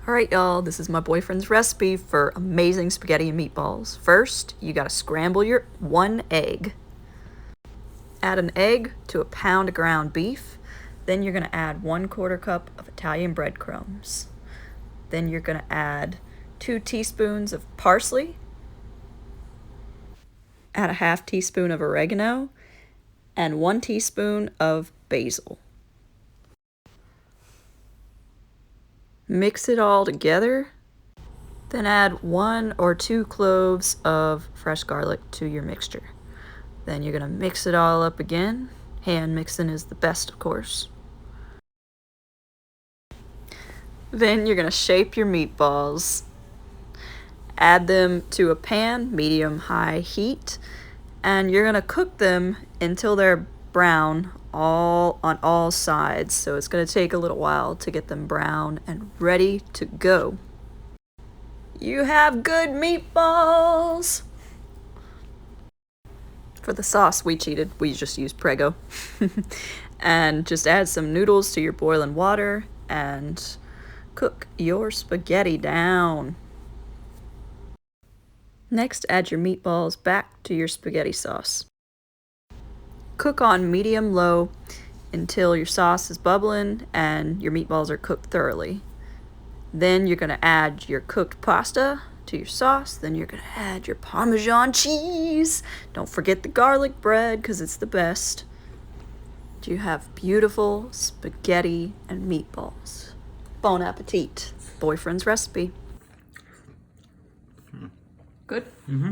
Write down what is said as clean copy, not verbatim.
Alright y'all, this is my boyfriend's recipe for amazing spaghetti and meatballs. First, you gotta scramble your 1 egg. Add an egg to a pound of ground beef. Then you're gonna add 1/4 cup of Italian breadcrumbs. Then you're gonna add 2 teaspoons of parsley. Add a 1/2 teaspoon of oregano and 1 teaspoon of basil. Mix it all together, then add 1 or 2 cloves of fresh garlic to your mixture. Then you're going to mix it all up again. Hand mixing is the best, of course. Then you're going to shape your meatballs. Add them to a pan, medium-high heat, and you're going to cook them until they're brown on all sides. So it's going to take a little while to get them brown and ready to go. You have good meatballs! For the sauce, we cheated. We just used Prego. And just add some noodles to your boiling water and cook your spaghetti down. Next, add your meatballs back to your spaghetti sauce. Cook on medium-low until your sauce is bubbling and your meatballs are cooked thoroughly. Then you're going to add your cooked pasta to your sauce. Then you're going to add your Parmesan cheese. Don't forget the garlic bread because it's the best. You have beautiful spaghetti and meatballs. Bon appetit. Boyfriend's recipe. Good? Mm-hmm.